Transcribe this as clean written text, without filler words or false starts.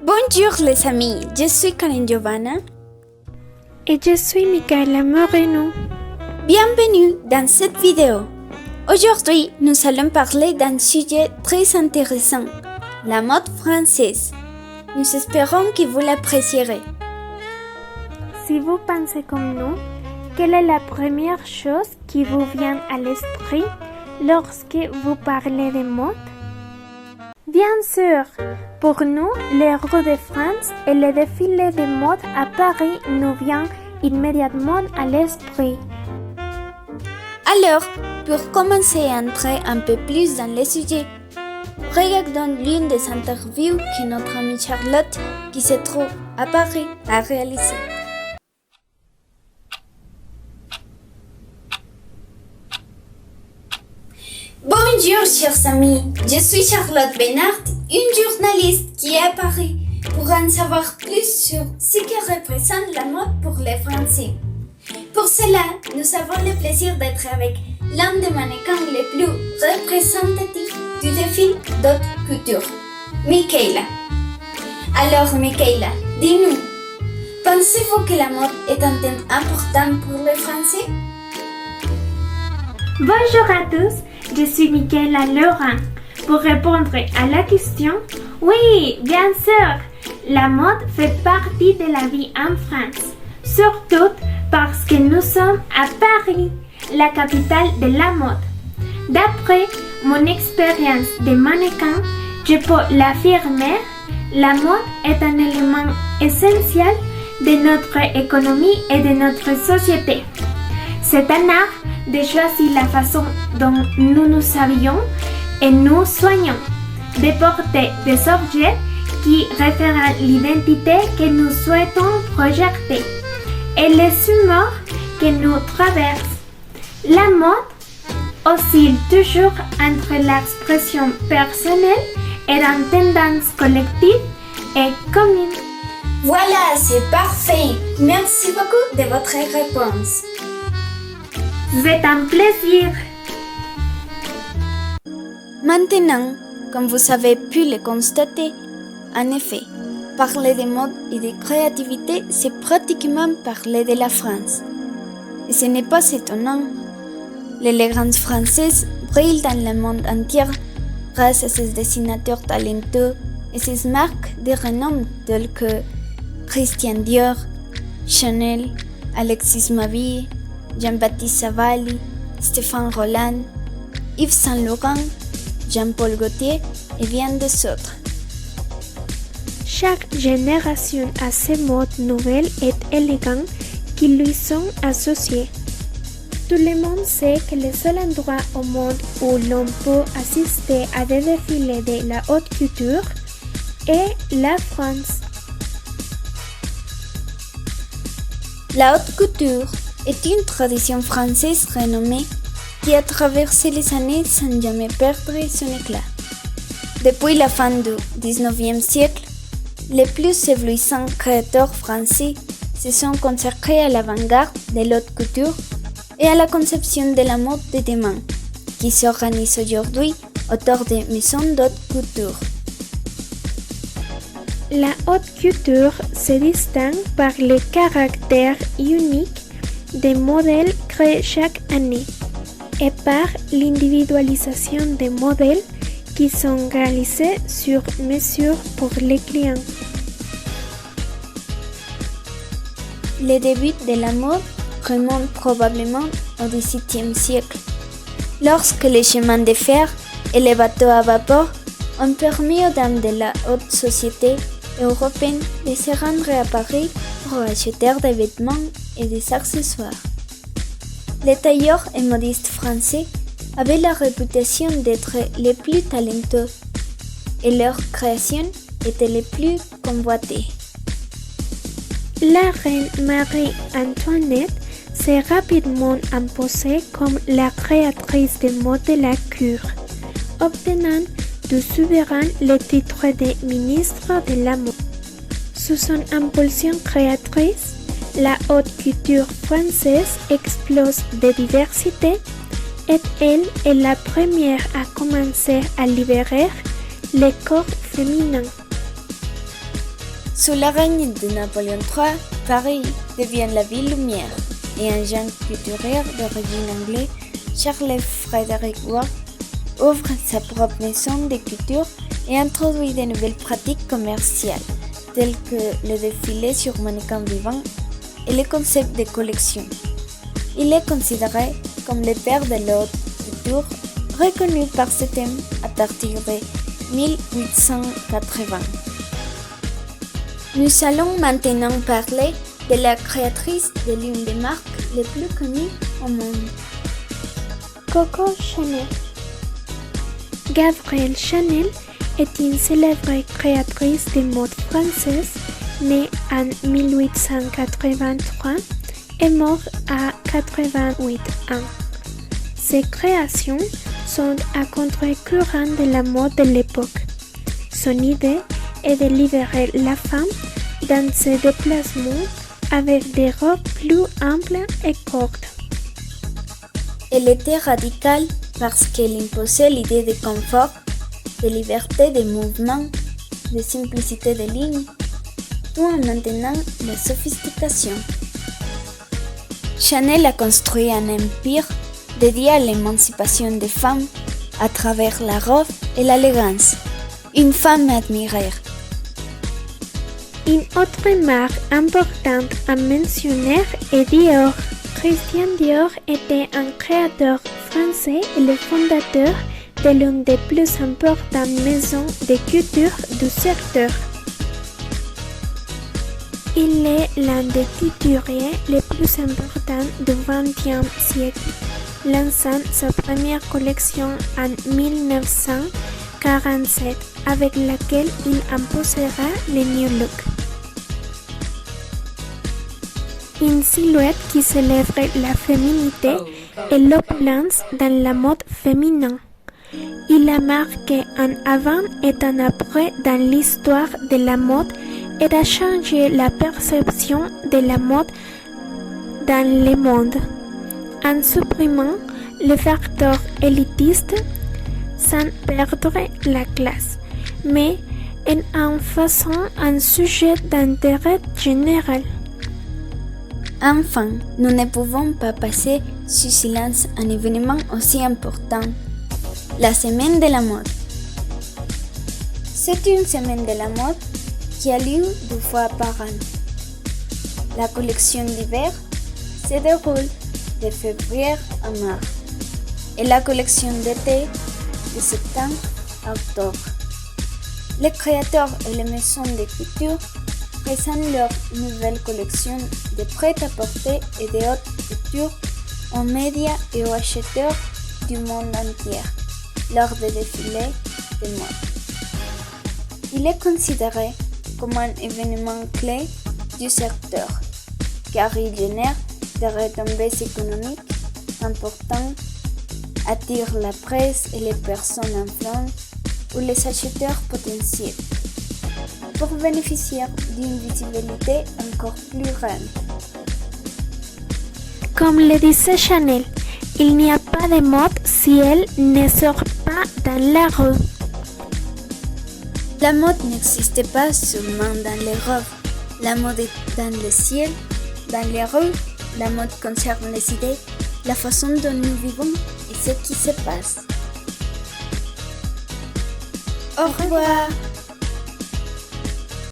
Bonjour les amis, je suis Karen Giovanna. Et je suis Micaela Moreno. Bienvenue dans cette vidéo. Aujourd'hui, nous allons parler d'un sujet très intéressant, la mode française. Nous espérons que vous l'apprécierez. Si vous pensez comme nous, quelle est la première chose qui vous vient à l'esprit lorsque vous parlez de mode? Bien sûr, pour nous, les rues de France et les défilés de mode à Paris nous viennent immédiatement à l'esprit. Alors, pour commencer à entrer un peu plus dans le sujet, regardons l'une des interviews que notre amie Charlotte, qui se trouve à Paris, a réalisées. Bonjour chers amis, je suis Charlotte Bénard, une journaliste qui est à Paris pour en savoir plus sur ce que représente la mode pour les Français. Pour cela, nous avons le plaisir d'être avec l'un des mannequins les plus représentatifs du défilé d'haute couture, Micaela. Alors Micaela, dis-nous, pensez-vous que la mode est un thème important pour les Français? Bonjour à tous, je suis Micaela Laurent. Pour répondre à la question, oui, bien sûr, la mode fait partie de la vie en France, surtout parce que nous sommes à Paris, la capitale de la mode. D'après mon expérience de mannequin, je peux l'affirmer, la mode est un élément essentiel de notre économie et de notre société. C'est un art de choisir la façon dont nous nous habillons et nous soignons, de porter des objets qui reflètent l'identité que nous souhaitons projeter et les humeurs que nous traversent. La mode oscille toujours entre l'expression personnelle et la tendance collective et commune. Voilà, c'est parfait. Merci beaucoup de votre réponse. C'est un plaisir. Maintenant, comme vous avez pu le constater, en effet, parler de mode et de créativité, c'est pratiquement parler de la France. Et ce n'est pas étonnant. L'élégance française brille dans le monde entier grâce à ses dessinateurs talentueux et ses marques de renom telles que Christian Dior, Chanel, Alexis Mabille, Jean-Baptiste Savali, Stéphane Roland, Yves Saint Laurent, Jean-Paul Gaultier et bien d'autres. Chaque génération a ses modes nouvelles et élégantes qui lui sont associées. Tout le monde sait que le seul endroit au monde où l'on peut assister à des défilés de la haute couture est la France. La haute couture est une tradition française renommée qui a traversé les années sans jamais perdre son éclat. Depuis la fin du XIXe siècle, les plus éblouissants créateurs français se sont consacrés à l'avant-garde de l'haute couture et à la conception de la mode de demain, qui s'organise aujourd'hui autour des maisons d'haute couture. La haute couture se distingue par le caractère unique des modèles créés chaque année et par l'individualisation des modèles qui sont réalisés sur mesure pour les clients. Les débuts de la mode remontent probablement au XVIIe siècle, lorsque les chemins de fer et les bateaux à vapeur ont permis aux dames de la haute société européenne de se rendre à Paris pour acheter des vêtements et des accessoires. Les tailleurs et modistes français avaient la réputation d'être les plus talentueux et leurs créations étaient les plus convoitées. La reine Marie-Antoinette s'est rapidement imposée comme la créatrice de mode de la cour, obtenant du souverain le titre de ministre de la mode. Sous son impulsion créatrice, la haute couture française explose de diversité et elle est la première à commencer à libérer les corps féminins. Sous le règne de Napoléon III, Paris devient la ville lumière et un jeune couturier d'origine anglaise, Charles Frederick Ward, ouvre sa propre maison de couture et introduit de nouvelles pratiques commerciales, telles que le défilé sur mannequin vivant et le concept de collection. Il est considéré comme le père de l'haute couture, reconnu par ce thème à partir de 1880. Nous allons maintenant parler de la créatrice de l'une des marques les plus connues au monde, Coco Chanel. Gabrielle Chanel est une célèbre créatrice de mode française, née en 1883 et morte à 88 ans. Ses créations sont à contre-courant de la mode de l'époque. Son idée est de libérer la femme dans ses déplacements avec des robes plus amples et courtes. Elle était radicale parce qu'elle imposait l'idée de confort, de liberté de mouvement, de simplicité de lignes, tout en maintenant la sophistication. Chanel a construit un empire dédié à l'émancipation des femmes à travers la robe et l'élégance. Une femme admirée. Une autre marque importante à mentionner est Dior. Christian Dior était un créateur français et le fondateur de l'une des plus importantes maisons de couture du secteur. Il est l'un des couturiers les plus importants du XXe siècle, lançant sa première collection en 1947, avec laquelle il imposera le New Look. Une silhouette qui célèbre la féminité et l'opulence dans la mode féminin. Il a marqué un avant et un après dans l'histoire de la mode et a changé la perception de la mode dans le monde, en supprimant les facteurs élitistes sans perdre la classe, mais en faisant un sujet d'intérêt général. Enfin, nous ne pouvons pas passer sous silence un événement aussi important, la semaine de la mode. C'est une semaine de la mode qui a lieu 2 fois par an. La collection d'hiver se déroule de février à mars et la collection d'été de septembre à octobre. Les créateurs et les maisons de couture présentent leur nouvelle collection de prêt-à-porter et de haute couture aux médias et aux acheteurs du monde entier lors des défilés de mode. Il est considéré comme un événement clé du secteur car il génère des retombées économiques importantes, attire la presse et les personnes influentes ou les acheteurs potentiels pour bénéficier d'une visibilité encore plus grande. Comme le disait Chanel, il n'y a pas de mode si elle ne sort pas dans la rue. La mode n'existe pas seulement dans les robes. La mode est dans le ciel, dans les rues. La mode concerne les idées, la façon dont nous vivons et ce qui se passe. Au revoir.